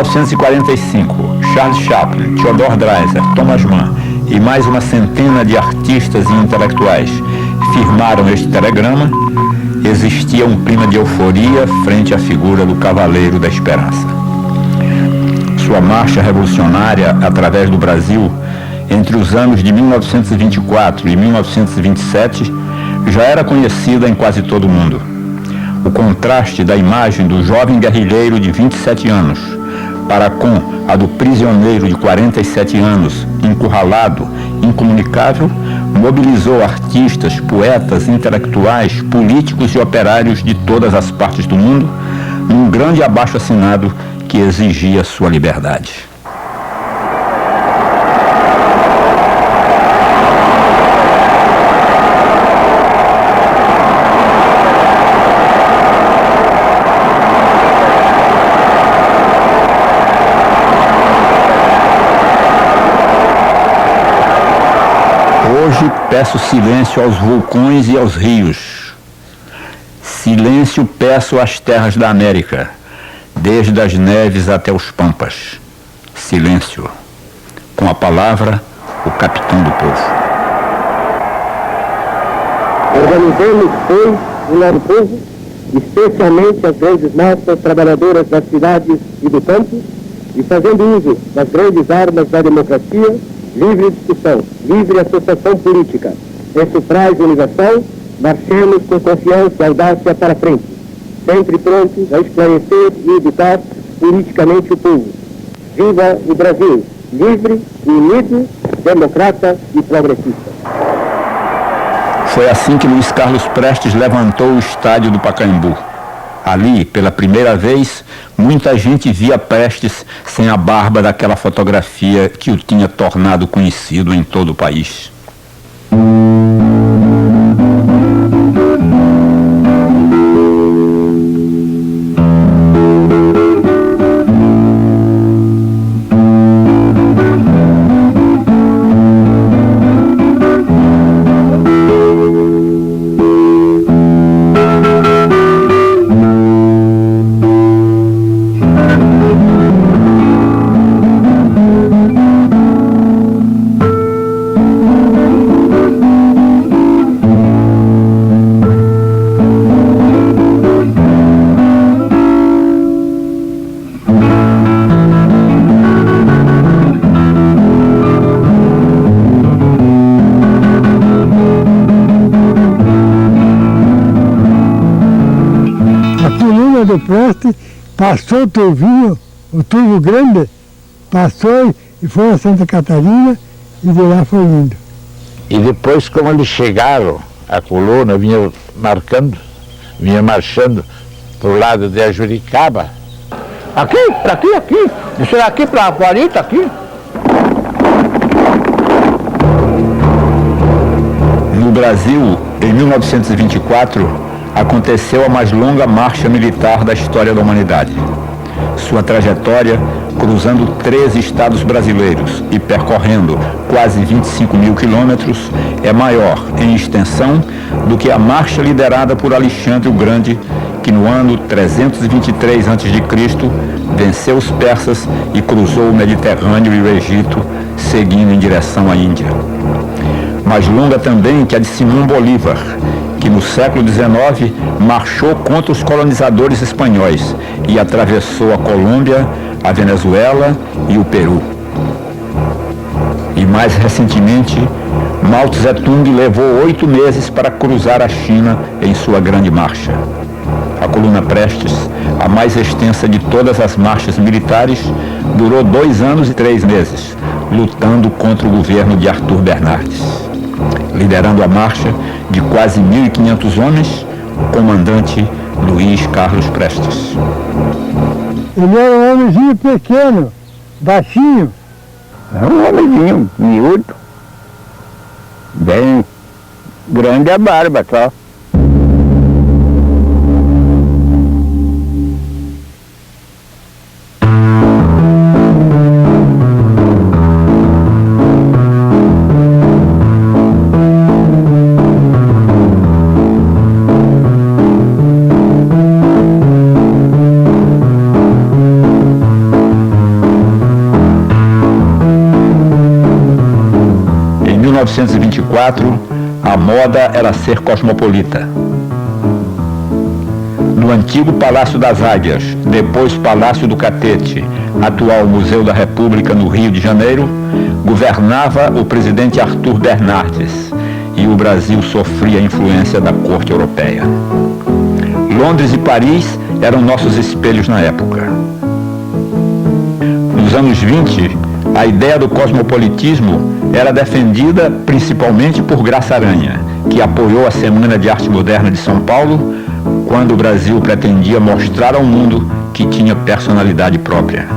1945, Charles Chaplin, Theodore Dreiser, Thomas Mann e mais uma centena de artistas e intelectuais firmaram este telegrama, existia um clima de euforia frente à figura do Cavaleiro da Esperança. Sua marcha revolucionária através do Brasil, entre os anos de 1924 e 1927, já era conhecida em quase todo o mundo. O contraste da imagem do jovem guerrilheiro de 27 anos para com a do prisioneiro de 47 anos, encurralado, incomunicável, mobilizou artistas, poetas, intelectuais, políticos e operários de todas as partes do mundo num grande abaixo-assinado que exigia sua liberdade. Hoje peço silêncio aos vulcões e aos rios. Silêncio peço às terras da América, desde as neves até os pampas. Silêncio. Com a palavra, o capitão do povo. Organizemos, pois, o nosso povo, especialmente as grandes massas trabalhadoras das cidades e do campo, e fazendo uso das grandes armas da democracia, livre discussão, livre associação política, em sufrágio e universal, marchemos com confiança e audácia para frente, sempre prontos a esclarecer e educar politicamente o povo. Viva o Brasil, livre, unido, democrata e progressista. Foi assim que Luiz Carlos Prestes levantou o estádio do Pacaembu. Ali, pela primeira vez, muita gente via Prestes sem a barba daquela fotografia que o tinha tornado conhecido em todo o país. Do Prestes, passou o Turvinho, o Turvo Grande, passou e foi a Santa Catarina e de lá foi indo. E depois, como eles chegaram, a coluna vinha marchando para o lado de Ajuricaba. Aqui. Isso é aqui para ali, tá aqui. No Brasil, em 1924, aconteceu a mais longa marcha militar da história da humanidade. Sua trajetória, cruzando 13 estados brasileiros e percorrendo quase 25 mil quilômetros, é maior em extensão do que a marcha liderada por Alexandre o Grande, que no ano 323 a.C. venceu os persas e cruzou o Mediterrâneo e o Egito, seguindo em direção à Índia. Mais longa também que a de Simão Bolívar, que no século XIX marchou contra os colonizadores espanhóis e atravessou a Colômbia, a Venezuela e o Peru. E mais recentemente, Mao Tse-tung levou 8 meses para cruzar a China em sua grande marcha. A coluna Prestes, a mais extensa de todas as marchas militares, durou 2 anos e 3 meses, lutando contra o governo de Arthur Bernardes. Liderando a marcha de quase 1.500 homens, o comandante Luiz Carlos Prestes. Ele era um homenzinho pequeno, baixinho. É um homenzinho miúdo, bem grande a barba, só. 1924, a moda era ser cosmopolita. No antigo Palácio das Águias, depois Palácio do Catete, atual Museu da República no Rio de Janeiro, governava o presidente Arthur Bernardes e o Brasil sofria a influência da corte europeia. Londres e Paris eram nossos espelhos na época. Nos anos 20, a ideia do cosmopolitismo era defendida principalmente por Graça Aranha, que apoiou a Semana de Arte Moderna de São Paulo, quando o Brasil pretendia mostrar ao mundo que tinha personalidade própria.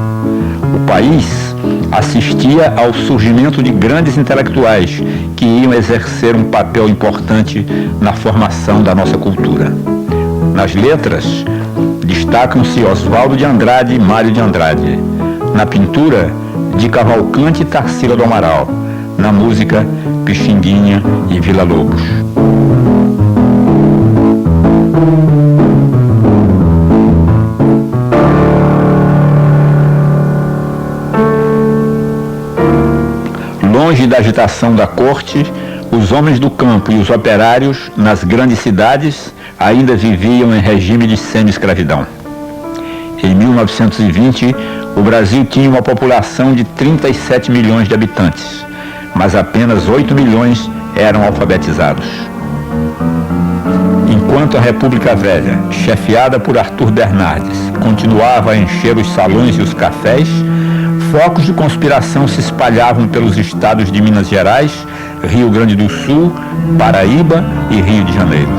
O país assistia ao surgimento de grandes intelectuais que iam exercer um papel importante na formação da nossa cultura. Nas letras, destacam-se Oswaldo de Andrade e Mário de Andrade. Na pintura, de Cavalcante e Tarsila do Amaral. Na música, Pixinguinha e Vila Lobos. Longe da agitação da corte, os homens do campo e os operários, nas grandes cidades, ainda viviam em regime de semi-escravidão. Em 1920, o Brasil tinha uma população de 37 milhões de habitantes, mas apenas 8 milhões eram alfabetizados. Enquanto a República Velha, chefiada por Arthur Bernardes, continuava a encher os salões e os cafés, focos de conspiração se espalhavam pelos estados de Minas Gerais, Rio Grande do Sul, Paraíba e Rio de Janeiro.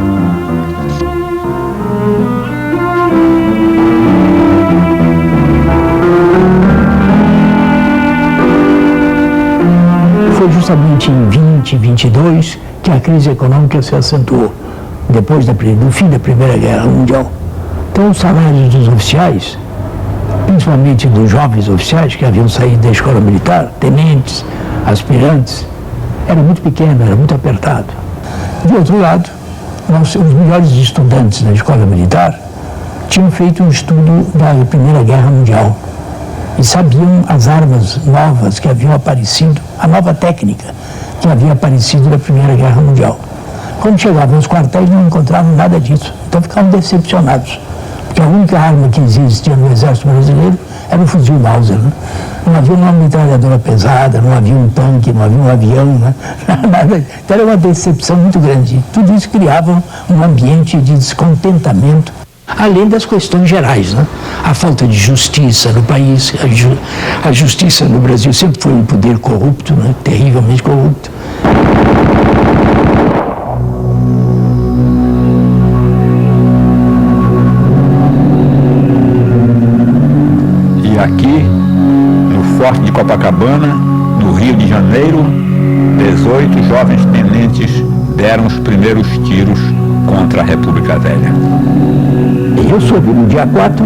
Foi justamente em 22 que a crise econômica se acentuou, depois do fim da Primeira Guerra Mundial. Então, os salários dos oficiais, principalmente dos jovens oficiais que haviam saído da escola militar, tenentes, aspirantes, era muito pequeno, era muito apertado. De outro lado, os melhores estudantes da escola militar tinham feito um estudo da Primeira Guerra Mundial e sabiam as armas novas que haviam aparecido, a nova técnica que havia aparecido na Primeira Guerra Mundial. Quando chegavam aos quartéis não encontravam nada disso, então ficavam decepcionados, porque a única arma que existia no Exército Brasileiro era o fuzil Mauser, né? Não havia uma metralhadora pesada, não havia um tanque, não havia um avião, né? Nada. Então era uma decepção muito grande. Tudo isso criava um ambiente de descontentamento, além das questões gerais, né? A falta de justiça no país, a justiça no Brasil sempre foi um poder corrupto, né? Terrivelmente corrupto. E aqui, no Forte de Copacabana, no Rio de Janeiro, 18 jovens tenentes deram os primeiros tiros contra a República Velha. Eu soube, no dia 4,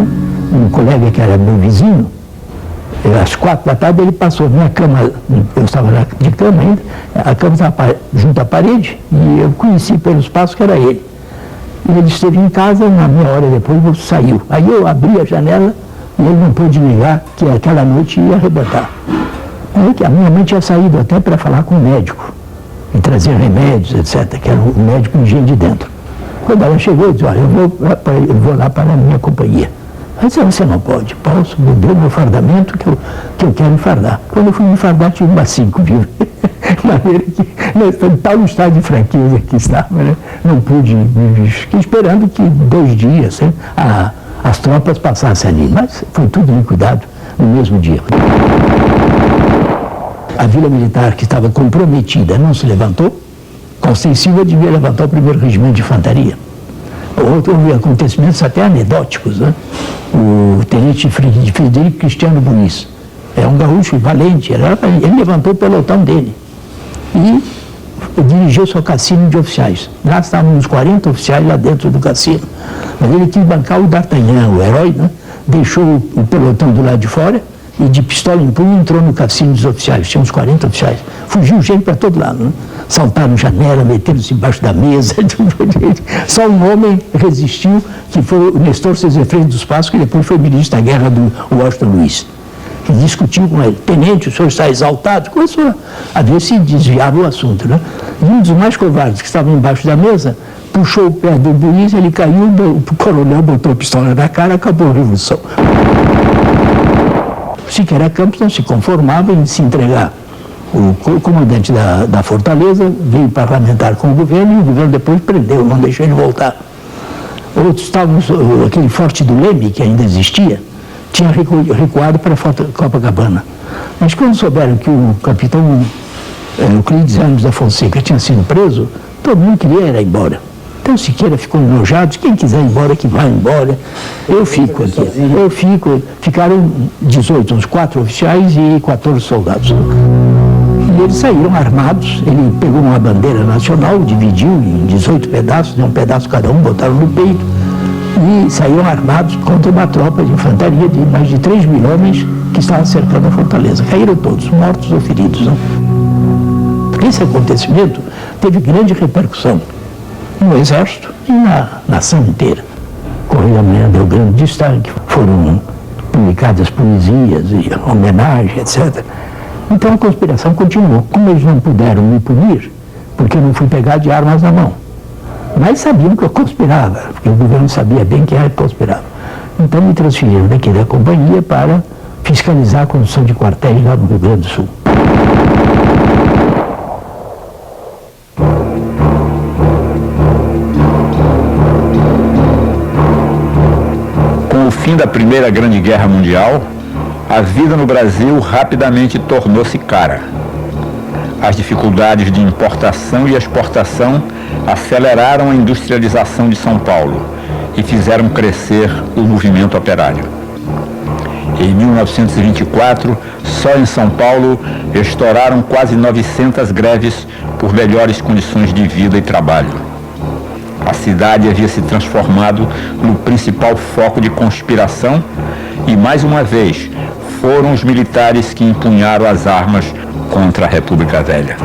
um colega que era meu vizinho, às 4 da tarde ele passou, minha cama, eu estava de cama ainda, a cama estava junto à parede, e eu conheci pelos passos que era ele. E ele esteve em casa, uma meia hora depois saiu. Aí eu abri a janela e ele não pôde ligar que aquela noite ia arrebentar. Aí que a minha mãe tinha saído até para falar com o médico, e trazer remédios, etc., que era o médico engenho de dentro. Quando ela chegou, eu disse, olha, eu vou lá para a minha companhia. Ela disse, você não pode, posso beber meu fardamento que eu quero fardar. Quando eu fui me fardar, tive umas 5, viu? De maneira que, tal estado de franqueza que estava, né? Não pude, fiquei esperando que 2 dias, né, as tropas passassem ali, mas foi tudo liquidado no mesmo dia. A Vila Militar, que estava comprometida, não se levantou. Constância Silva devia levantar o 1º Regimento de Infantaria. Houve acontecimentos até anedóticos, né? O tenente Frederico Cristiano Muniz era um gaúcho valente, ele levantou o pelotão dele e dirigiu seu cassino de oficiais. Lá estavam uns 40 oficiais lá dentro do cassino, mas ele quis bancar o D'Artagnan, o herói, né? Deixou o pelotão do lado de fora e de pistola em punho entrou no cassino dos oficiais, tinha uns 40 oficiais. Fugiu gente para todo lado, né? Saltaram janela, meteram-se embaixo da mesa. Só um homem resistiu, que foi o Nestor César Freire dos Passos, que depois foi ministro da guerra do Washington Luiz. que discutiu com ele. Tenente, o senhor está exaltado? Começou a ver se desviava o assunto, né? E um dos mais covardes que estava embaixo da mesa puxou o pé do juiz, ele caiu, o coronel botou a pistola na cara, acabou a revolução. Siqueira Campos não se conformava em se entregar. O comandante da Fortaleza veio parlamentar com o governo e o governo depois prendeu, não deixou ele voltar. Outros estávamos, aquele Forte do Leme, que ainda existia, tinha recuado para Copacabana. Mas quando souberam que o capitão Euclides Ramos da Fonseca tinha sido preso, todo mundo queria ir embora. Então Siqueira ficou enojado, quem quiser ir embora, que vá embora. Eu fico aqui. Ficaram 18, uns 4 oficiais e 14 soldados. E eles saíram armados, ele pegou uma bandeira nacional, dividiu em 18 pedaços, deu um pedaço cada um, botaram no peito, e saíram armados contra uma tropa de infantaria de mais de 3 mil homens que estavam cercando a fortaleza. Caíram todos, mortos ou feridos. Não? Esse acontecimento teve grande repercussão no Exército e na nação inteira. Correio da Manhã deu grande destaque, foram publicadas poesias e homenagem, etc. Então a conspiração continuou. Como eles não puderam me punir, porque eu não fui pegar de armas na mão, mas sabiam que eu conspirava, porque o governo sabia bem que era que conspirava. Então me transferiram daqui da companhia para fiscalizar a condução de quartéis lá no Rio Grande do Sul. Com o fim da Primeira Grande Guerra Mundial, a vida no Brasil rapidamente tornou-se cara. As dificuldades de importação e exportação aceleraram a industrialização de São Paulo e fizeram crescer o movimento operário. Em 1924, só em São Paulo, estouraram quase 900 greves por melhores condições de vida e trabalho. A cidade havia se transformado no principal foco de conspiração e, mais uma vez, foram os militares que empunharam as armas contra a República Velha.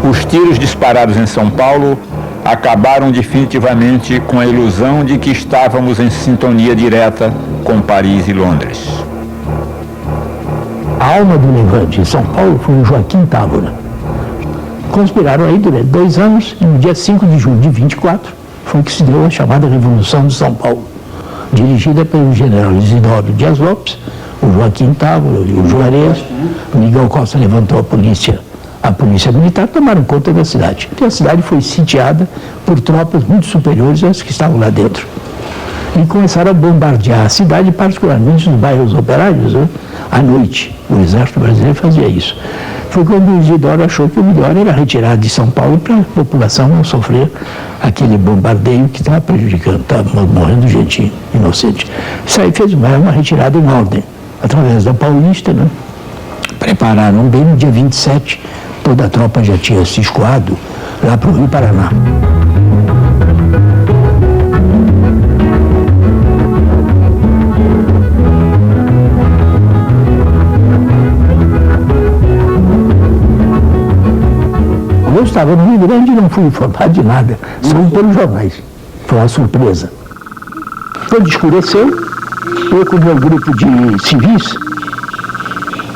Os tiros disparados em São Paulo acabaram definitivamente com a ilusão de que estávamos em sintonia direta com Paris e Londres. A alma do levante em São Paulo foi o Joaquim Távora. Conspiraram aí durante 2 anos e no dia 5 de julho de 24 foi que se deu a chamada Revolução de São Paulo, dirigida pelo general Isidoro Dias Lopes, o Joaquim Távora, o Juarez, o Miguel Costa levantou a polícia militar, tomaram conta da cidade. E a cidade foi sitiada por tropas muito superiores às que estavam lá dentro. E começaram a bombardear a cidade, particularmente nos bairros operários, né? À noite. O Exército Brasileiro fazia isso. Foi quando o Isidoro achou que o melhor era retirar de São Paulo para a população não sofrer aquele bombardeio que estava prejudicando, estava morrendo gente inocente. Isso aí fez uma retirada em ordem, através da Paulista, né? Prepararam bem no dia 27, toda a tropa já tinha se escoado lá para o Rio Paraná. Eu estava no Rio Grande e não fui informado de nada, só pelos jornais. Foi uma surpresa. Quando escureceu, eu com o meu grupo de civis,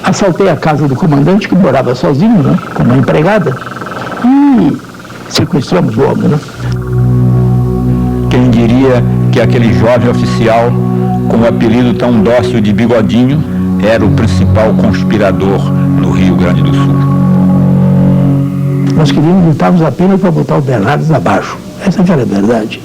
assaltei a casa do comandante, que morava sozinho, né, com uma empregada, e sequestramos o homem. Né? Quem diria que aquele jovem oficial, com o apelido tão dócil de Bigodinho, era o principal conspirador no Rio Grande do Sul. Nós lutávamos apenas para botar o Bernardes abaixo. Essa era a verdade.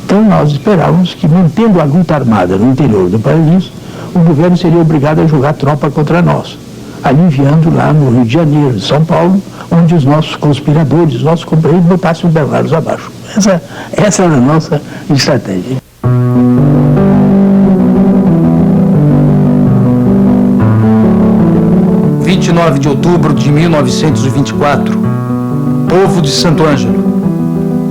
Então nós esperávamos que, mantendo a luta armada no interior do país, o governo seria obrigado a jogar tropa contra nós, aliviando lá no Rio de Janeiro, São Paulo, onde os nossos conspiradores, os nossos companheiros botassem o Bernardes abaixo. Essa era a nossa estratégia. – 29 de outubro de 1924. Povo de Santo Ângelo.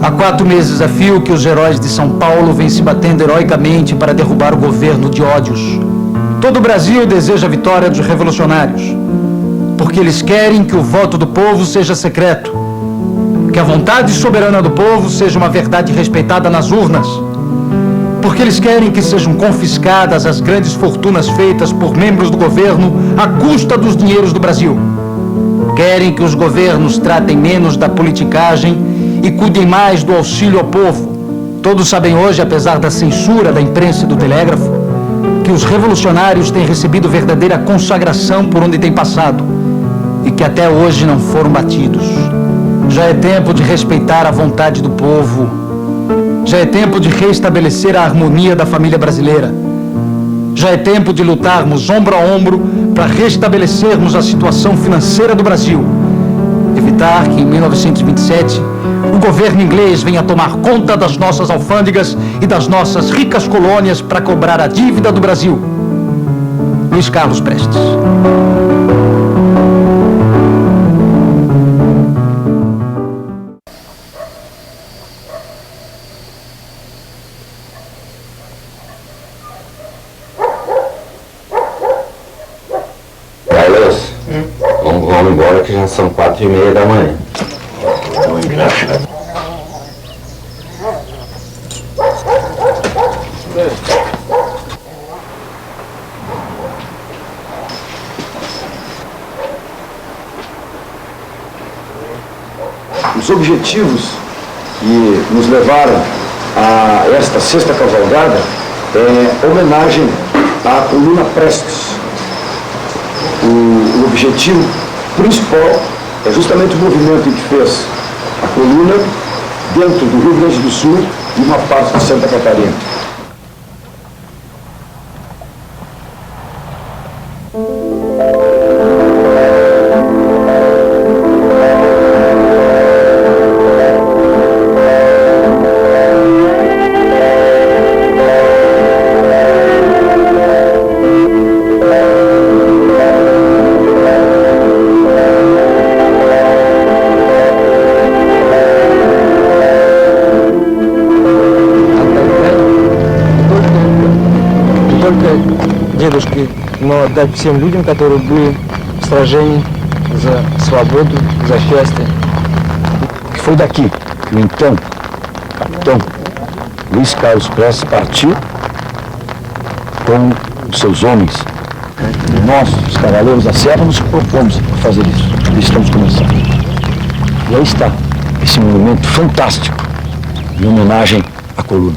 Há 4 meses a fio que os heróis de São Paulo vêm se batendo heroicamente para derrubar o governo de ódios. Todo o Brasil deseja a vitória dos revolucionários. porque eles querem que o voto do povo seja secreto, que a vontade soberana do povo seja uma verdade respeitada nas urnas, porque eles querem que sejam confiscadas as grandes fortunas feitas por membros do governo à custa dos dinheiros do Brasil. Querem que os governos tratem menos da politicagem e cuidem mais do auxílio ao povo. Todos sabem hoje, apesar da censura da imprensa e do telégrafo, que os revolucionários têm recebido verdadeira consagração por onde têm passado e que até hoje não foram batidos. Já é tempo de respeitar a vontade do povo. Já é tempo de restabelecer a harmonia da família brasileira. Já é tempo de lutarmos ombro a ombro para restabelecermos a situação financeira do Brasil. Evitar que em 1927 o governo inglês venha tomar conta das nossas alfândegas e das nossas ricas colônias para cobrar a dívida do Brasil. Luiz Carlos Prestes. Vamos embora que já são 4h30 da manhã. Os objetivos que nos levaram a esta sexta cavalgada é homenagem à coluna Prestes. O objetivo principal é justamente o movimento que fez a coluna dentro do Rio Grande do Sul e uma parte de Santa Catarina. Дедушки, но отдать всем людям, которые были в сражении за свободу, за счастье. Foi daqui que o então capitão Luiz Carlos Prestes partiu com os seus homens. Nós, os Cavaleiros da Serra, nos propomos a fazer isso. E estamos começando. E aí está esse monumento fantástico em homenagem à coluna.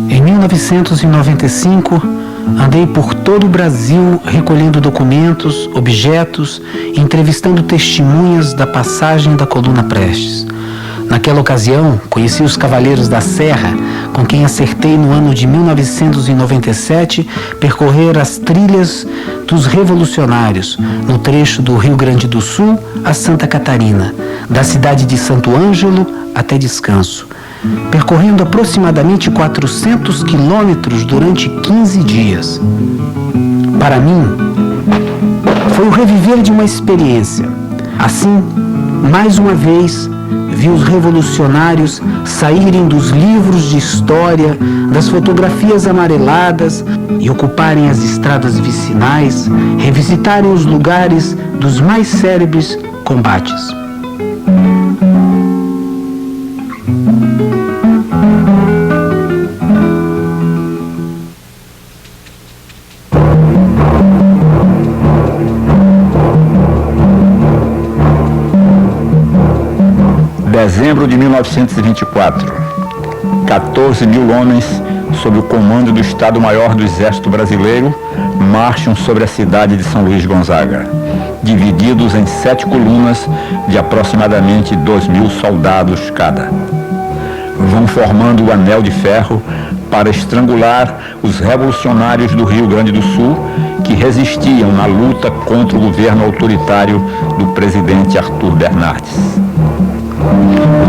Em 1995, andei por todo o Brasil recolhendo documentos, objetos e entrevistando testemunhas da passagem da coluna Prestes. Naquela ocasião, conheci os Cavaleiros da Serra, com quem acertei no ano de 1997 percorrer as trilhas dos revolucionários, no trecho do Rio Grande do Sul a Santa Catarina, da cidade de Santo Ângelo até Descanso, percorrendo aproximadamente 400 quilômetros durante 15 dias. Para mim, foi o reviver de uma experiência. Assim, mais uma vez, vi os revolucionários saírem dos livros de história, das fotografias amareladas e ocuparem as estradas vicinais, revisitarem os lugares dos mais célebres combates. Dezembro de 1924. 14 mil homens, sob o comando do Estado-Maior do Exército Brasileiro, marcham sobre a cidade de São Luís Gonzaga, divididos em 7 colunas de aproximadamente 2.000 soldados cada. Vão formando o anel de ferro para estrangular os revolucionários do Rio Grande do Sul que resistiam na luta contra o governo autoritário do presidente Arthur Bernardes.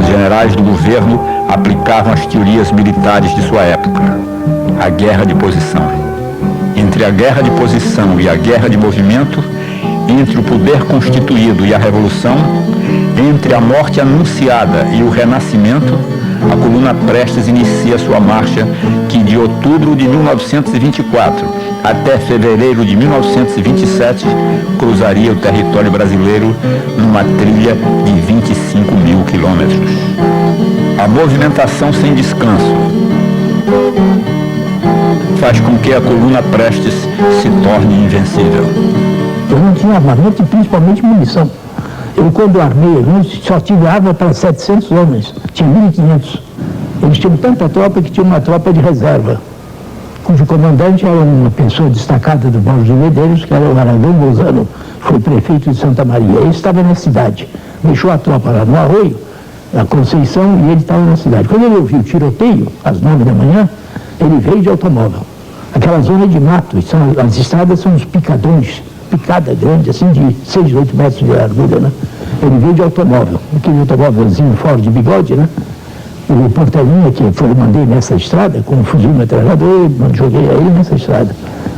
Os generais do governo aplicavam as teorias militares de sua época, a guerra de posição. Entre a guerra de posição e a guerra de movimento, entre o poder constituído e a revolução, Entre a morte anunciada e o renascimento, a coluna Prestes inicia sua marcha que de outubro de 1924 até fevereiro de 1927 cruzaria o território brasileiro numa trilha de 25 mil quilômetros. A movimentação sem descanso faz com que a coluna Prestes se torne invencível. Eu não tinha armamento e principalmente munição. Eu, quando armei, eu só tive arma para 700 homens, tinha 1.500. Eles tinham tanta tropa que tinha uma tropa de reserva, cujo comandante era uma pessoa destacada do Borges de Medeiros, que era o Aragão Bozano, foi prefeito de Santa Maria. Ele estava na cidade, deixou a tropa lá no Arroio, na Conceição, e ele estava na cidade. Quando ele ouviu o tiroteio, às 9 da manhã, ele veio de automóvel. Aquela zona de mato, as estradas são uns picadões, picada grande, assim, de 6, 8 metros de largura, né? Ele veio de automóvel, aquele automóvelzinho Ford de bigode, né? O portelinha que eu mandei nessa estrada, com um fuzil metralhador, eu joguei a ele nessa estrada.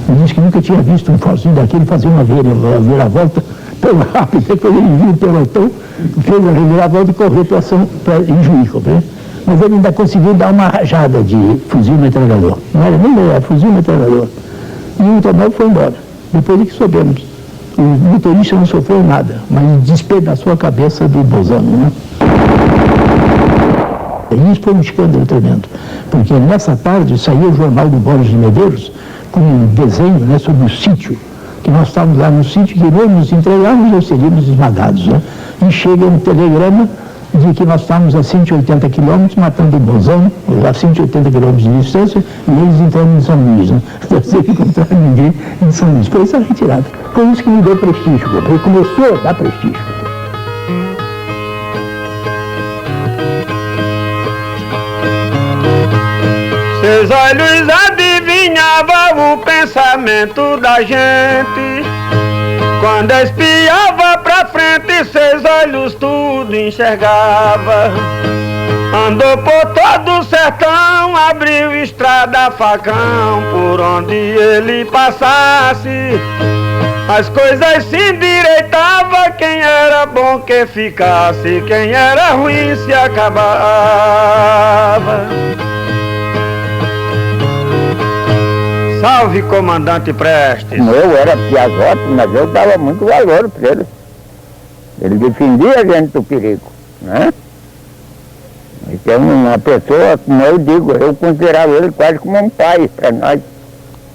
Ele disse que nunca tinha visto um Fordzinho daquele fazer uma reviravolta tão rápida. Depois ele viu o pelotão, fez a reviravolta e correu em Juiz, compreende? Mas ele ainda conseguiu dar uma rajada de fuzil metralhador. Não era nem melhor, fuzil metralhador. E o automóvel foi embora. Depois é que soubemos. O motorista não sofreu nada, mas despedaçou a cabeça do Bozano, né? E isso foi um escândalo tremendo, porque nessa tarde saiu o jornal do Borges de Medeiros com um desenho, né, sobre o sítio, que nós estávamos lá no sítio, que nós nos entregarmos ou seríamos esmagados, né? E chega um telegrama de que nós estávamos a 180 quilômetros matando o Bozano, a 180 quilômetros de distância, e eles entrando em São Luís, né? Não sei encontrar ninguém em São Luís. Foi essa retirada. Foi isso que me deu prestígio, porque começou a dar prestígio. Seus olhos adivinhavam o pensamento da gente. Quando espiava pra frente, seus olhos tudo enxergava. Andou por todo o sertão, abriu estrada, facão, por onde ele passasse as coisas se endireitava. Quem era bom que ficasse, quem era ruim se acabava. Salve, comandante Prestes. Eu era piazote, mas eu dava muito valor para ele. Ele defendia a gente do perigo, né? Então, uma pessoa, como eu digo, eu considerava ele quase como um pai para nós.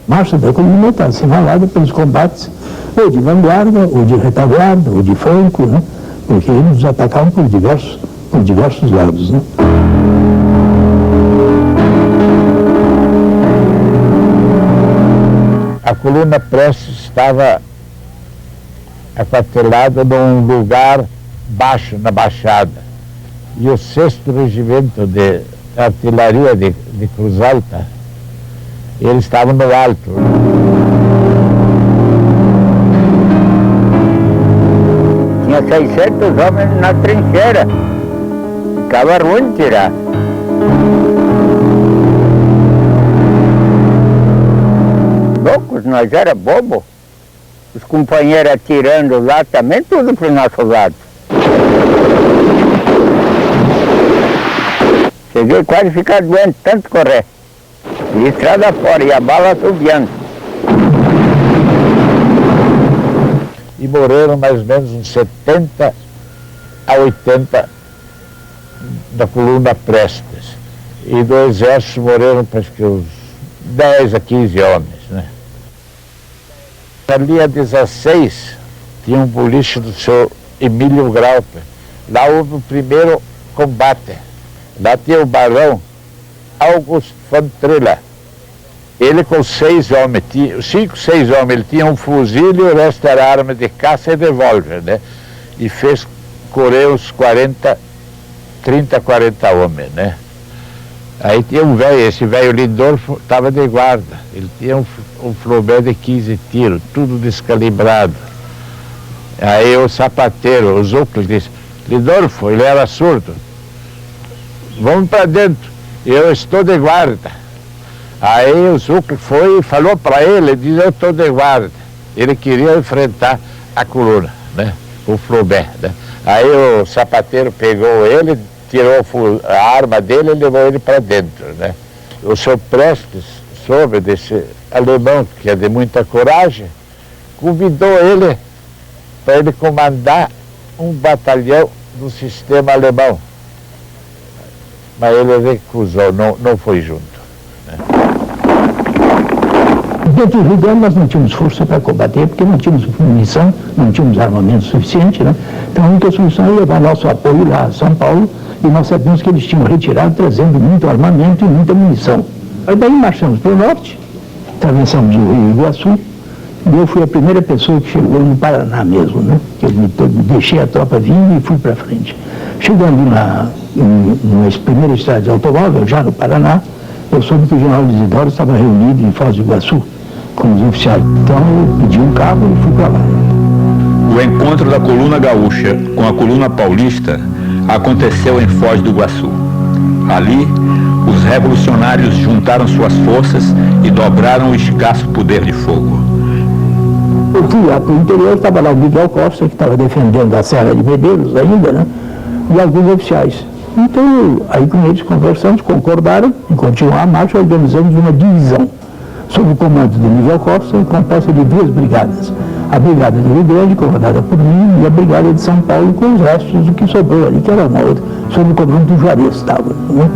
Marcha da coluna militar, assinalada pelos combates, ou de vanguarda, ou de retaguarda, ou de flanco, né? Porque eles nos atacavam por diversos lados, né? A coluna Prestes estava aquartelada num lugar baixo, na Baixada. E o 6º Regimento de Artilharia de Cruz Alta, eles estavam no alto. Tinha 600 homens na trincheira. Ficava ruim de tirar. Loucos, nós era bobo. Os companheiros atirando lá também, tudo pro nosso lado. Cheguei quase a ficar doente, tanto correr. E estrada fora, e a bala subindo. E morreram mais ou menos uns 70 a 80 da coluna Prestes. E do exército morreram, acho que uns 10 a 15 homens, né? Ali a 16 tinha um boliche do senhor Emílio Grauper. Lá houve o primeiro combate. Lá tinha o barão Augusto von Triller. Ele com 6 homens, 5, 6 homens, ele tinha um fuzil e o resto era arma de caça e revólver, né? E fez correr uns 30, 40 homens, né? Aí tinha um velho, esse velho Lindorfo estava de guarda. Ele tinha um Flaubert de 15 tiros, tudo descalibrado. Aí o sapateiro, o Zuckel, disse: Lindorfo, ele era surdo, vamos para dentro, eu estou de guarda. Aí o Zuckel foi e falou para ele, disse: eu estou de guarda. Ele queria enfrentar a coluna, né? O Flaubert, né? Aí o sapateiro pegou ele, tirou a arma dele e levou ele para dentro, né? O senhor Prestes soube desse alemão, que é de muita coragem, convidou ele para ele comandar um batalhão do sistema alemão. Mas ele recusou, não foi junto. Né? Dentro do Rio Grande nós não tínhamos força para combater, porque não tínhamos munição, não tínhamos armamento suficiente, né? Então a única solução era levar nosso apoio lá a São Paulo, e nós sabíamos que eles tinham retirado, trazendo muito armamento e muita munição. Aí daí marchamos para o norte, atravessamos o Rio Iguaçu, e eu fui a primeira pessoa que chegou no Paraná mesmo, né? Eu deixei a tropa vindo e fui para frente. Chegando na primeira estrada de automóvel, já no Paraná, eu soube que o general Isidoro estava reunido em Foz do Iguaçu com os oficiais. Então eu pedi um carro e fui para lá. O encontro da coluna gaúcha com a coluna paulista aconteceu em Foz do Iguaçu. Ali, os revolucionários juntaram suas forças e dobraram o escasso poder de fogo. Eu fui lá para o interior, estava lá o Miguel Costa, que estava defendendo a Serra de Medeiros ainda, né? E alguns oficiais. Então, aí com eles conversamos, concordaram em continuar a marcha, organizamos uma divisão sob o comando do Miguel Costa, composta de 2 brigadas. A Brigada do Rio Grande, comandada por mim, e a Brigada de São Paulo, com os restos do que sobrou ali, que era uma outra, sob o comando do Juarez estava. Né?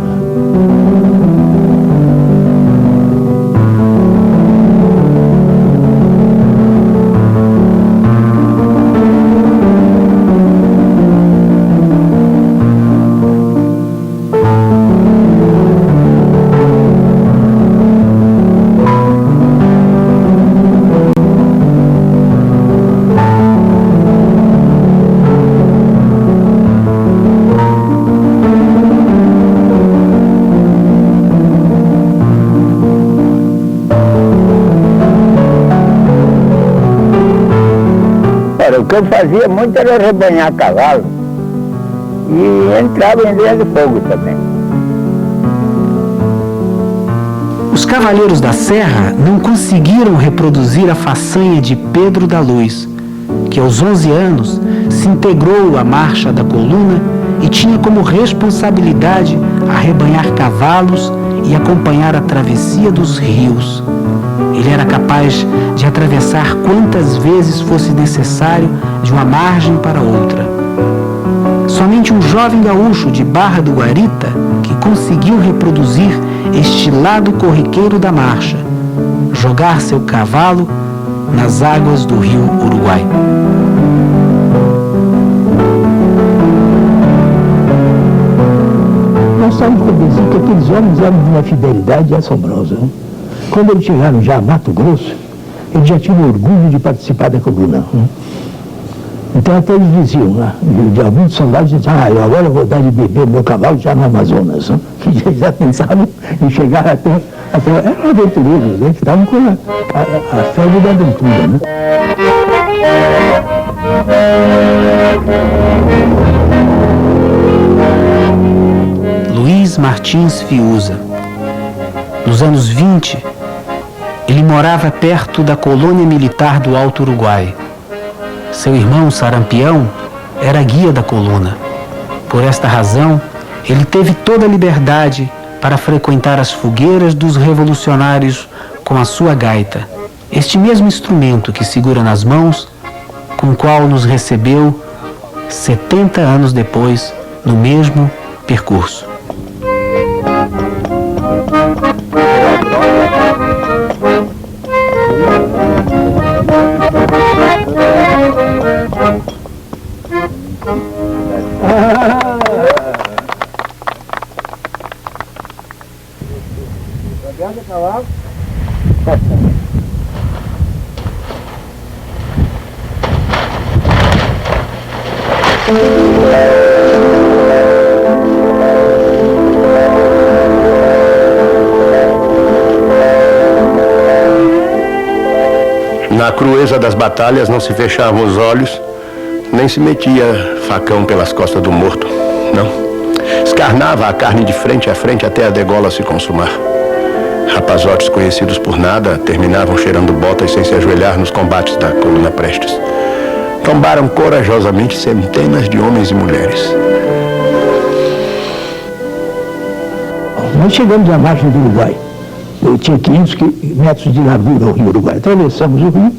O que eu fazia muito era rebanhar cavalo e entrava em linha de fogo também. Os Cavaleiros da Serra não conseguiram reproduzir a façanha de Pedro da Luz, que aos 11 anos se integrou à marcha da coluna e tinha como responsabilidade arrebanhar cavalos e acompanhar a travessia dos rios. Ele era capaz de atravessar quantas vezes fosse necessário de uma margem para outra. Somente um jovem gaúcho de Barra do Guarita que conseguiu reproduzir este lado corriqueiro da marcha, jogar seu cavalo nas águas do rio Uruguai. Nós estávamos convencidos que aqueles homens eram de uma fidelidade assombrosa. Né? Quando eles chegaram já a Mato Grosso, eles já tinham orgulho de participar da coluna. Né? Então até eles diziam, né? De alguns soldados diziam, eu agora eu vou dar de beber meu cavalo já no Amazonas. Né? Que eles já pensavam em chegar até eram aventureiros, né? Que estavam com a febre da aventura. Né? Luiz Martins Fiuza. Nos anos 20, ele morava perto da colônia militar do Alto Uruguai. Seu irmão Sarampião era guia da coluna. Por esta razão, ele teve toda a liberdade para frequentar as fogueiras dos revolucionários com a sua gaita, este mesmo instrumento que segura nas mãos, com o qual nos recebeu 70 anos depois, no mesmo percurso. Na crueza das batalhas não se fechavam os olhos, nem se metia facão pelas costas do morto, não. Escarnava a carne de frente a frente até a degola se consumar. Rapazotes conhecidos por nada terminavam cheirando botas sem se ajoelhar nos combates da coluna Prestes. tombaram corajosamente centenas de homens e mulheres. Nós chegamos à margem do Uruguai. Eu tinha 500 metros de largura ao Rio Uruguai. Atravessamos o rio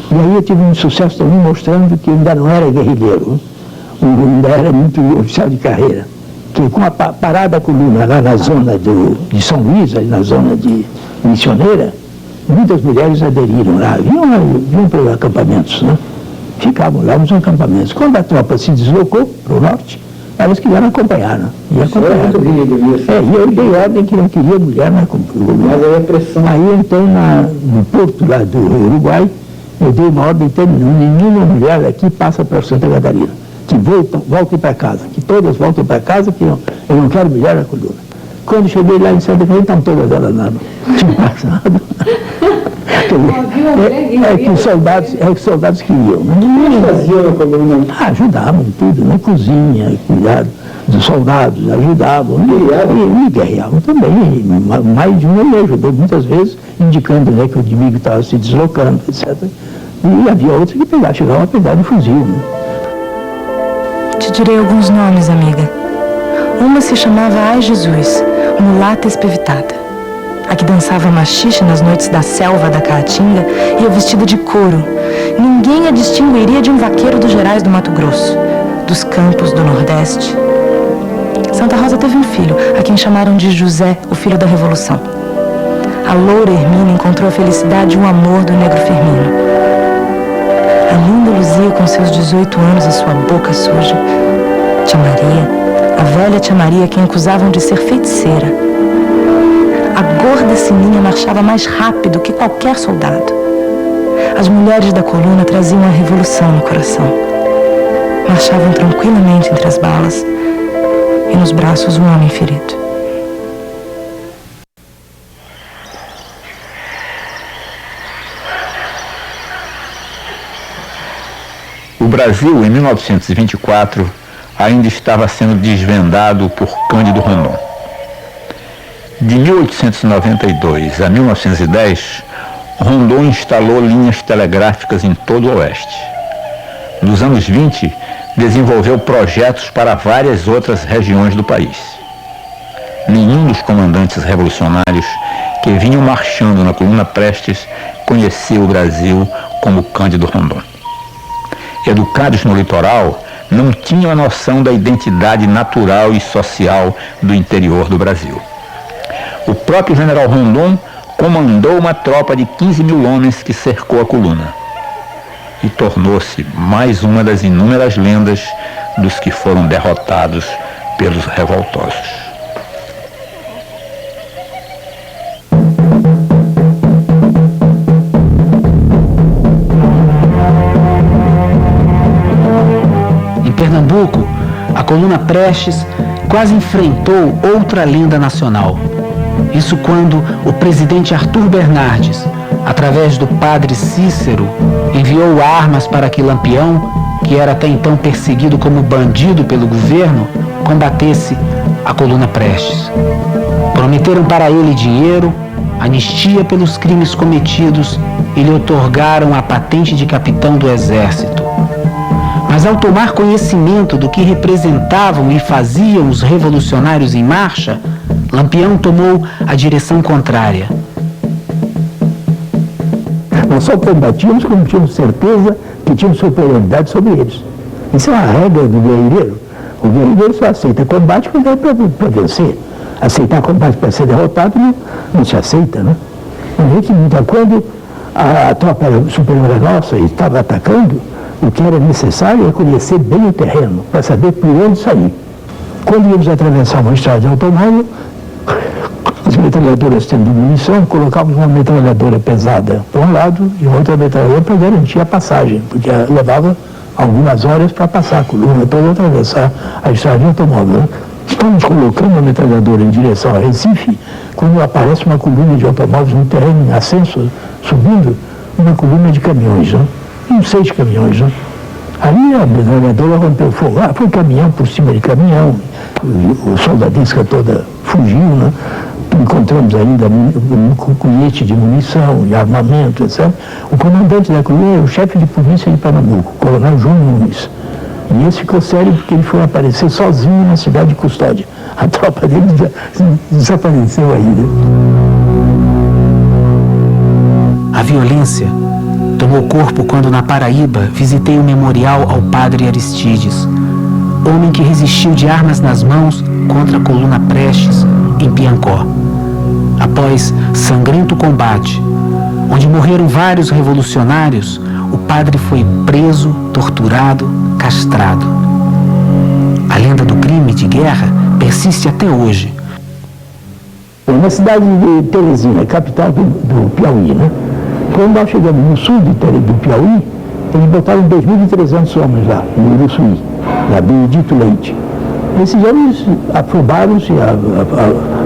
e aí eu tive um sucesso também mostrando que eu ainda não era guerrilheiro. Eu ainda era muito oficial de carreira. Que com a parada da coluna lá na zona de São Luís, aí na zona de Missioneira, muitas mulheres aderiram lá. Vinham para os acampamentos, né? Ficavam lá nos acampamentos. Quando a tropa se deslocou para o norte, elas quiseram acompanhar, né? E acompanharam. E eu dei ordem que não queria mulher na coluna. Mas aí a pressão... Aí então, no porto lá do Uruguai, eu dei uma ordem, então, nenhuma mulher aqui passa para Santa Catarina. Que voltem para casa, que todas voltem para casa, que eu não quero mulher na coluna. Quando cheguei lá em Santa Catarina, estão todas elas lá, não tinha passado. Que os soldados queriam. Né? O que faziam na coluna? Ajudavam em tudo, né? Cozinha, cuidado dos soldados, ajudavam. E guerreavam também. Mais de um me ajudou muitas vezes, indicando, né, que o inimigo estava se deslocando, etc. E havia outros que chegavam a pegar de fuzil. Né? Te direi alguns nomes, amiga. Uma se chamava Ai Jesus, mulata espevitada. A que dançava machixe nas noites da selva da Caatinga ia vestida de couro. Ninguém a distinguiria de um vaqueiro dos Gerais do Mato Grosso, dos campos do Nordeste. Santa Rosa teve um filho, a quem chamaram de José, o filho da Revolução. A loura Hermínia encontrou a felicidade e o amor do negro Firmino. A linda Luzia, com seus 18 anos, a sua boca suja. Tia Maria, a velha Tia Maria, quem acusavam de ser feiticeira. A gorda Sininha marchava mais rápido que qualquer soldado. As mulheres da coluna traziam a revolução no coração. Marchavam tranquilamente entre as balas e nos braços um homem ferido. O Brasil, em 1924, ainda estava sendo desvendado por Cândido Rondon. De 1892 a 1910, Rondon instalou linhas telegráficas em todo o Oeste. Nos anos 20, desenvolveu projetos para várias outras regiões do país. Nenhum dos comandantes revolucionários que vinham marchando na coluna Prestes conhecia o Brasil como Cândido Rondon. Educados no litoral, não tinham a noção da identidade natural e social do interior do Brasil. O próprio general Rondon comandou uma tropa de 15 mil homens que cercou a coluna e tornou-se mais uma das inúmeras lendas dos que foram derrotados pelos revoltosos. Pernambuco, a coluna Prestes quase enfrentou outra lenda nacional. Isso quando o presidente Arthur Bernardes, através do padre Cícero, enviou armas para que Lampião, que era até então perseguido como bandido pelo governo, combatesse a coluna Prestes. Prometeram para ele dinheiro, anistia pelos crimes cometidos e lhe outorgaram a patente de capitão do exército. Mas ao tomar conhecimento do que representavam e faziam os revolucionários em marcha, Lampião tomou a direção contrária. Nós só combatíamos quando tínhamos certeza que tínhamos superioridade sobre eles. Isso é uma regra do guerrilheiro. O guerrilheiro só aceita combate quando é para vencer. Aceitar combate para ser derrotado não se aceita, né? Quando a tropa era superior à nossa e estava atacando, o que era necessário é conhecer bem o terreno, para saber por onde sair. Quando íamos atravessar uma estrada de automóvel, as metralhadoras tendo munição, colocávamos uma metralhadora pesada para um lado e outra metralhadora para garantir a passagem, porque levava algumas horas para passar a coluna toda, atravessar a estrada de automóvel. Né? Estamos colocando uma metralhadora em direção a Recife, quando aparece uma coluna de automóveis no terreno, em ascenso, subindo, uma coluna de caminhões, né? Uns 6 caminhões, né? Aí a metralhadora rompeu fogo. Foi caminhão por cima de caminhão, o soldadesca toda fugiu, né? encontramos ainda colete de munição, de armamento, etc. O comandante da coluna era o chefe de polícia de Pernambuco, o coronel João Nunes. E esse ficou sério porque ele foi aparecer sozinho na cidade de Custódia. A tropa dele desapareceu aí, né? A violência tomou corpo quando, na Paraíba, visitei o memorial ao padre Aristides, homem que resistiu de armas nas mãos contra a coluna Prestes, em Piancó. Após sangrento combate, onde morreram vários revolucionários, o padre foi preso, torturado, castrado. A lenda do crime de guerra persiste até hoje. Na cidade de Teresina, capital do Piauí, né? Quando nós chegamos no sul do Piauí, eles botaram 2.300 homens lá, no Uruçuí, na Benedito Leite. Esses homens afobaram-se,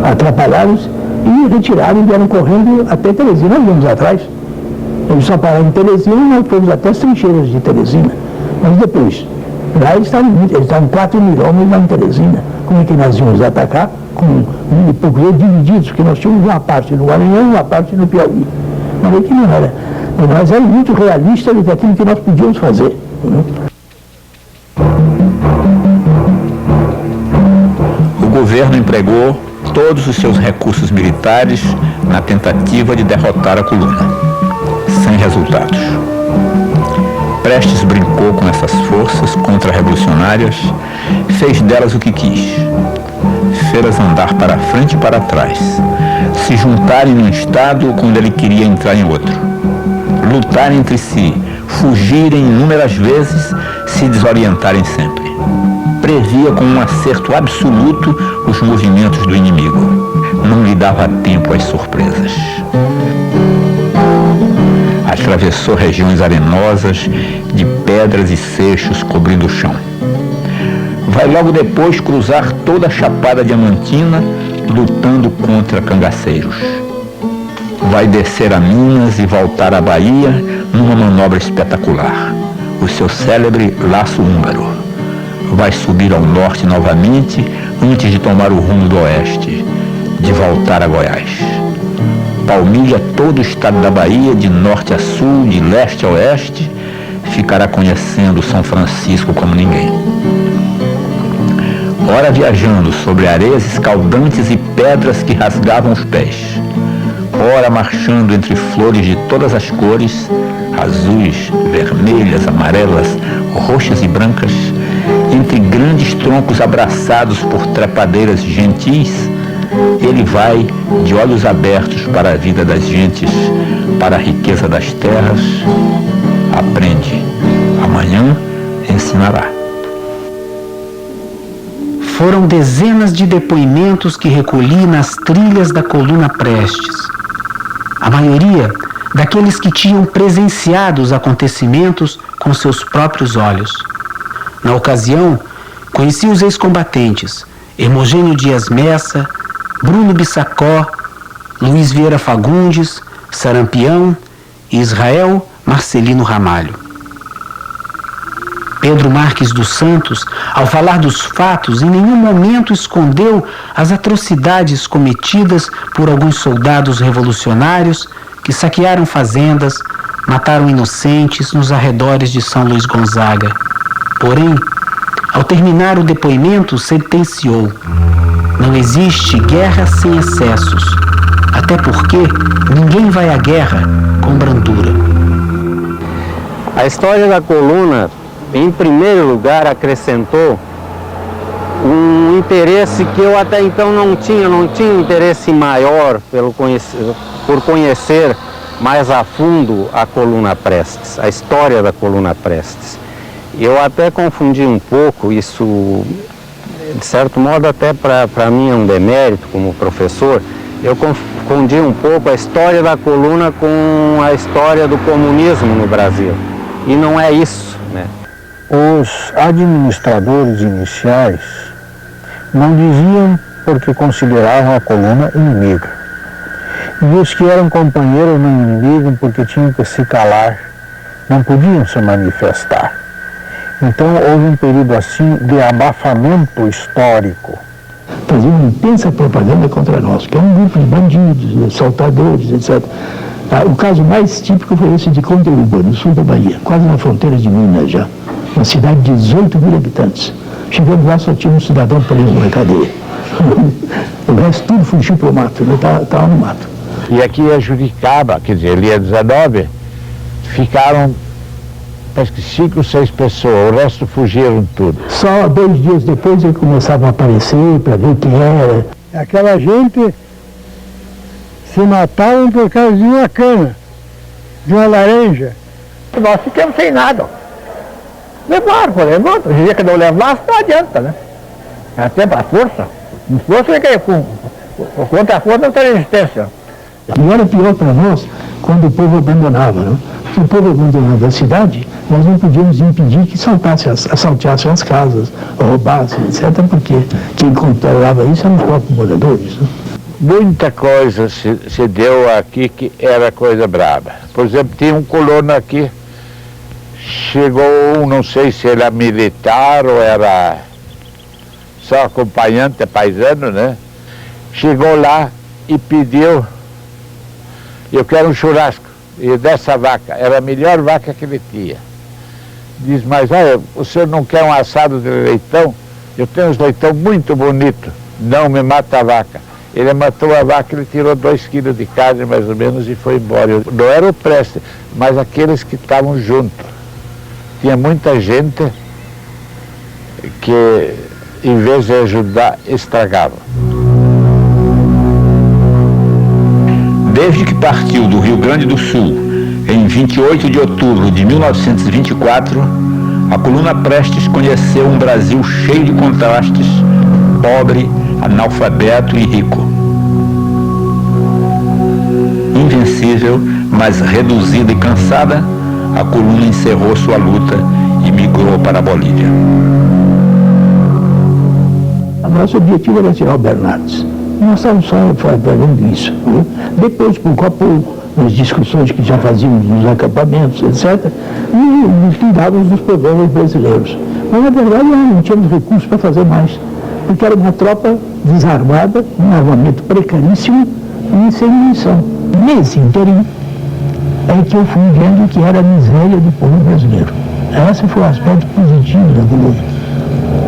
atrapalharam-se e retiraram e vieram correndo até Teresina, anos atrás. Eles só pararam em Teresina e nós fomos até as trincheiras de Teresina. Mas depois, lá eles estavam 4.000 homens lá em Teresina. Como é que nós íamos atacar? Com 1.000 e poucos divididos, porque nós tínhamos uma parte no Maranhão e uma parte no Piauí. Mas é que não era. Nós éramos muito realistas daquilo que nós podíamos fazer. O governo empregou todos os seus recursos militares na tentativa de derrotar a coluna, sem resultados. Prestes brincou com essas forças contra-revolucionárias, fez delas o que quis. Fê-las andar para frente e para trás, se juntarem num estado quando ele queria entrar em outro, lutar entre si, fugirem inúmeras vezes, se desorientarem sempre. Previa com um acerto absoluto os movimentos do inimigo. Não lhe dava tempo às surpresas. Atravessou regiões arenosas, de pedras e seixos cobrindo o chão. Vai logo depois cruzar toda a Chapada Diamantina, lutando contra cangaceiros. Vai descer a Minas e voltar à Bahia numa manobra espetacular, o seu célebre laço húngaro. Vai subir ao norte novamente, antes de tomar o rumo do oeste, de voltar a Goiás. Palmilha todo o estado da Bahia, de norte a sul, de leste a oeste, ficará conhecendo São Francisco como ninguém. Ora viajando sobre areias escaldantes e pedras que rasgavam os pés, ora marchando entre flores de todas as cores, azuis, vermelhas, amarelas, roxas e brancas, entre grandes troncos abraçados por trepadeiras gentis, ele vai de olhos abertos para a vida das gentes, para a riqueza das terras, aprende, amanhã ensinará. Foram dezenas de depoimentos que recolhi nas trilhas da coluna Prestes. A maioria daqueles que tinham presenciado os acontecimentos com seus próprios olhos. Na ocasião, conheci os ex-combatentes Hermogênio Dias Messa, Bruno Bissacó, Luiz Vieira Fagundes, Sarampião e Israel Marcelino Ramalho. Pedro Marques dos Santos, ao falar dos fatos, em nenhum momento escondeu as atrocidades cometidas por alguns soldados revolucionários que saquearam fazendas, mataram inocentes nos arredores de São Luís Gonzaga. Porém, ao terminar o depoimento, sentenciou: não existe guerra sem excessos, até porque ninguém vai à guerra com brandura. A história da coluna, em primeiro lugar, acrescentou um interesse que eu até então não tinha um interesse maior por conhecer mais a fundo a coluna Prestes, a história da coluna Prestes. Eu até confundi um pouco isso, de certo modo até para mim é um demérito como professor, eu confundi um pouco a história da coluna com a história do comunismo no Brasil. E não é isso, né? Os administradores iniciais não diziam porque consideravam a coluna inimiga. E os que eram companheiros não inimigo porque tinham que se calar, não podiam se manifestar. Então houve um período assim de abafamento histórico. faziam uma intensa propaganda contra nós, que é um grupo de bandidos, assaltadores, etc. O caso mais típico foi esse de Conteúba, no sul da Bahia, quase na fronteira de Minas já. Uma cidade de 18 mil habitantes. Chegando lá, só tinha um cidadão preso na cadeia. O resto tudo fugiu para o mato, estava no mato. E aqui em Juricaba, quer dizer, ali é 19, ficaram, acho que 5 ou 6 pessoas, o resto fugiram tudo. Só 2 dias depois eles começavam a aparecer para ver quem era. Aquela gente se matavam por causa de uma cana, de uma laranja. Nós ficamos sem nada. Levaram, por exemplo, o dia que não levasse, não adianta, né? Até para a força. Não força é que contra a força não tem resistência. E era pior para nós quando o povo abandonava, né? Se o povo abandonava a cidade, nós não podíamos impedir que assaltassem as casas, roubassem, etc., porque quem controlava isso eram os próprios moradores. Né? Muita coisa se deu aqui que era coisa brava. Por exemplo, tinha um colono aqui, chegou, não sei se era militar ou era só acompanhante, paisano, né? Chegou lá e pediu, eu quero um churrasco, e dessa vaca, era a melhor vaca que ele tinha. Diz, mas olha, o senhor não quer um assado de leitão? Eu tenho uns leitão muito bonito, não me mata a vaca. Ele matou a vaca, ele tirou 2 quilos de carne mais ou menos e foi embora. Não era o Preste, mas aqueles que estavam juntos. Tinha muita gente que, em vez de ajudar, estragava. Desde que partiu do Rio Grande do Sul, em 28 de outubro de 1924, a coluna Prestes conheceu um Brasil cheio de contrastes, pobre, analfabeto e rico. Invencível, mas reduzida e cansada, a coluna encerrou sua luta e migrou para a Bolívia. O nosso objetivo era tirar o Bernardes. Nós estávamos só fazendo isso. Né? Depois, pouco a pouco, nas discussões que já fazíamos nos acampamentos, etc., e nos cuidávamos dos problemas brasileiros. Mas, na verdade, nós não tínhamos recursos para fazer mais, porque era uma tropa desarmada, um armamento precaríssimo e sem munição. Nesse interim é que eu fui vendo que era a miséria do povo brasileiro. Esse foi o aspecto positivo da coluna.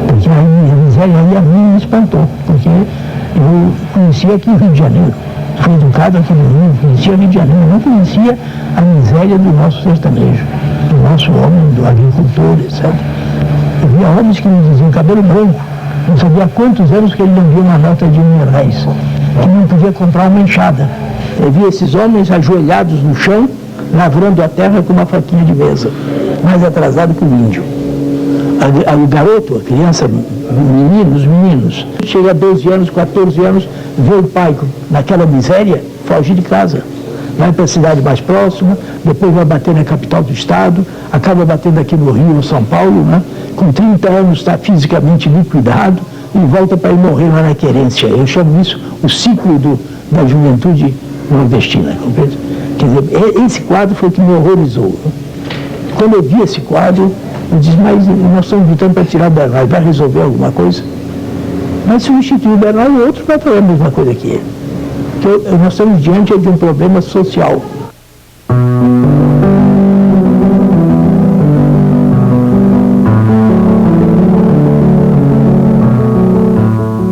Porque a miséria aí a mim me espantou, porque eu conhecia aqui o Rio de Janeiro, fui educado aqui no Rio, conhecia o Rio de Janeiro, não conhecia a miséria do nosso sertanejo, do nosso homem, do agricultor, etc. Eu via homens que me diziam cabelo branco, não sabia há quantos anos que ele não via uma nota de R$1.000, que não podia comprar uma enxada. Eu via esses homens ajoelhados no chão, lavrando a terra com uma faquinha de mesa, mais atrasado que o índio. O garoto, a criança, os meninos, chega a 12 anos, 14 anos, vê o pai naquela miséria, foge de casa. Vai para a cidade mais próxima, depois vai bater na capital do estado, acaba batendo aqui no Rio ou São Paulo, né? Com 30 anos está fisicamente liquidado e volta para ir morrer lá na querência. Eu chamo isso o ciclo da juventude nordestina, compreende? Quer dizer, esse quadro foi o que me horrorizou. Né? Quando eu vi esse quadro, eu disse, mas nós estamos lutando para tirar o Bernardo, vai resolver alguma coisa? Mas substituir o Bernardo, outro vai fazer a mesma coisa que ele. Porque nós estamos diante de um problema social.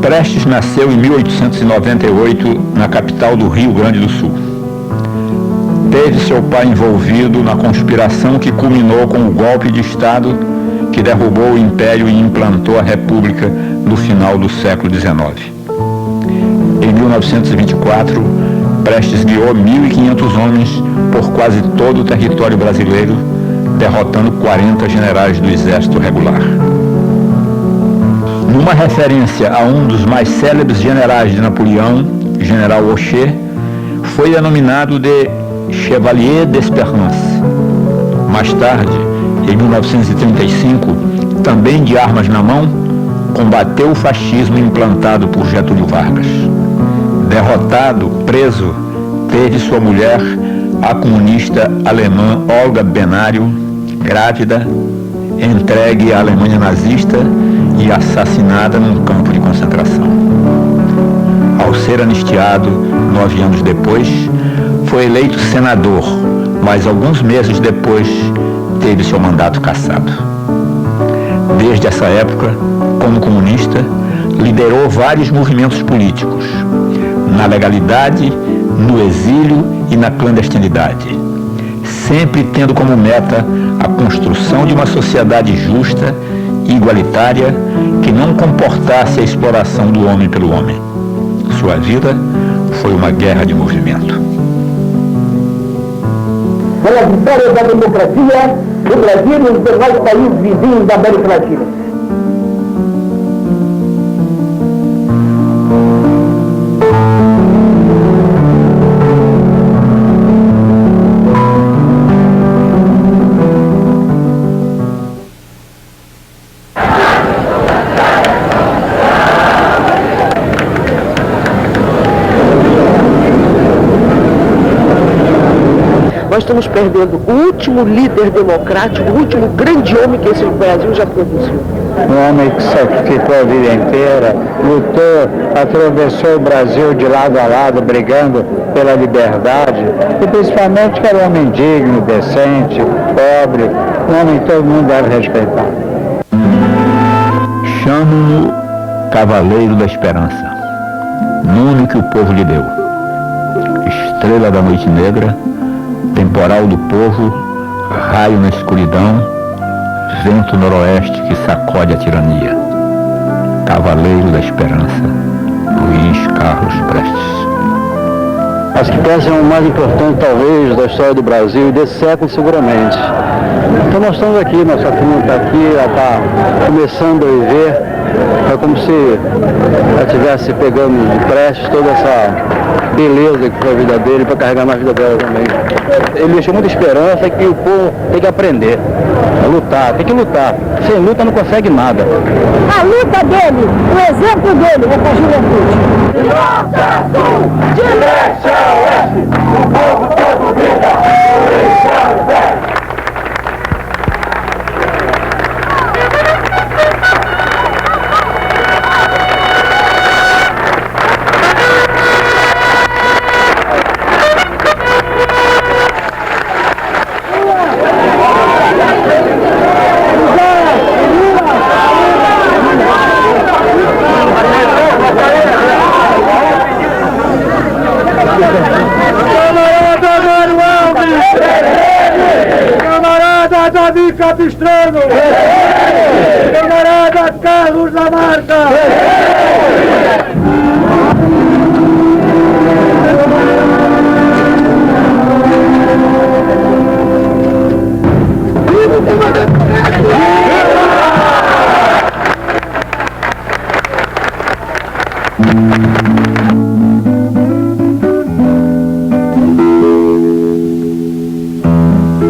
Prestes nasceu em 1898 na capital do Rio Grande do Sul. Teve seu pai envolvido na conspiração que culminou com o golpe de Estado que derrubou o Império e implantou a República no final do século XIX. Em 1924, Prestes guiou 1.500 homens por quase todo o território brasileiro, derrotando 40 generais do Exército Regular. Numa referência a um dos mais célebres generais de Napoleão, General Aucher, foi denominado de Chevalier d'Espérance. Mais tarde, em 1935, também de armas na mão, combateu o fascismo implantado por Getúlio Vargas. Derrotado, preso, teve sua mulher, a comunista alemã Olga Benário, grávida, entregue à Alemanha nazista e assassinada num campo de concentração. Ao ser anistiado, 9 anos depois, foi eleito senador, mas alguns meses depois teve seu mandato cassado. Desde essa época, como comunista, liderou vários movimentos políticos, na legalidade, no exílio e na clandestinidade, sempre tendo como meta a construção de uma sociedade justa e igualitária que não comportasse a exploração do homem pelo homem. Sua vida foi uma guerra de movimento. Pela vitória da democracia, o Brasil e os demais países vizinhos da América Latina. Nós estamos perdendo o último líder democrático, o último grande homem que esse Brasil já produziu. Um homem que sacrificou a vida inteira, lutou, atravessou o Brasil de lado a lado, brigando pela liberdade, e principalmente que era um homem digno, decente, pobre, um homem que todo mundo deve respeitar. Chamo-no Cavaleiro da Esperança, nome que o povo lhe deu. Estrela da noite negra, temporal do povo, raio na escuridão, vento noroeste que sacode a tirania. Cavaleiro da Esperança, Luiz Carlos Prestes. Acho que peças é o mais importante, talvez, da história do Brasil e desse século, seguramente. Então nós estamos aqui, nossa turma está aqui, ela está começando a viver. É como se ela estivesse pegando de Prestes toda essa beleza que foi a vida dele para carregar na vida dela também. Ele deixou muita esperança que o povo tem que aprender a lutar, tem que lutar. Sem luta não consegue nada. A luta dele, o exemplo dele é para a juventude. De norte a sul, de leste a oeste, o povo todo grita, Luiz Carlos Prestes. Davi Capistrano! Camarada Carlos Lamarca!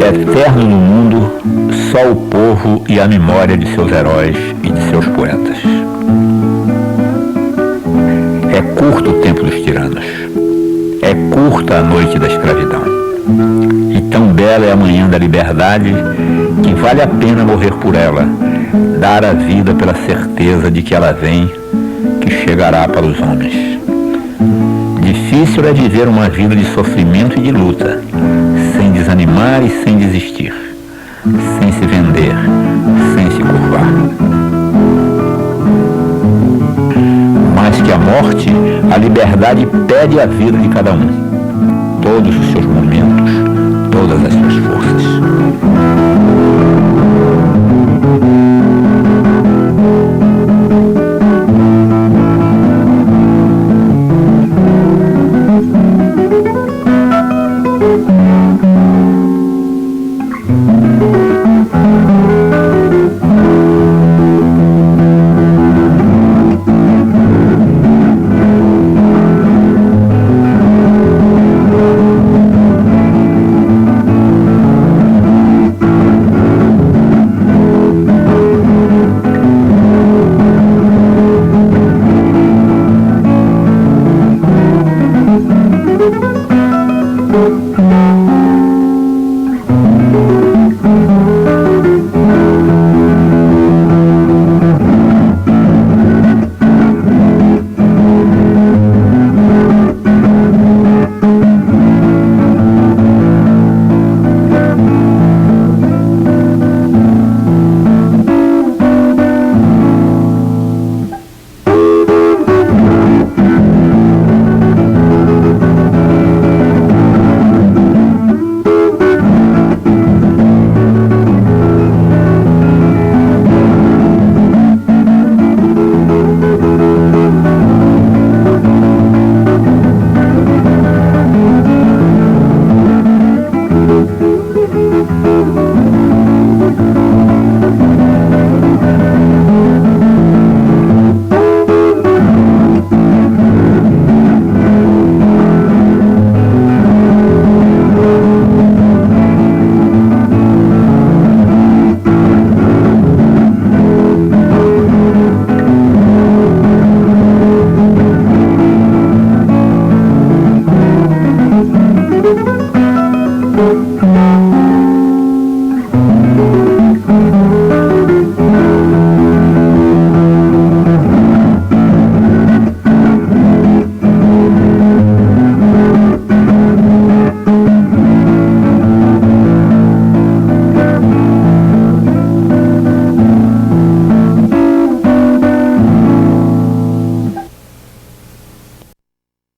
Eterno no mundo, só o povo e a memória de seus heróis e de seus poetas. É curto o tempo dos tiranos, é curta a noite da escravidão, e tão bela é a manhã da liberdade que vale a pena morrer por ela, dar a vida pela certeza de que ela vem, que chegará para os homens. Difícil é viver uma vida de sofrimento e de luta, sem desanimar e sem desistir, sem se vender, sem se curvar. Mais que a morte, a liberdade pede a vida de cada um, todos os seus momentos,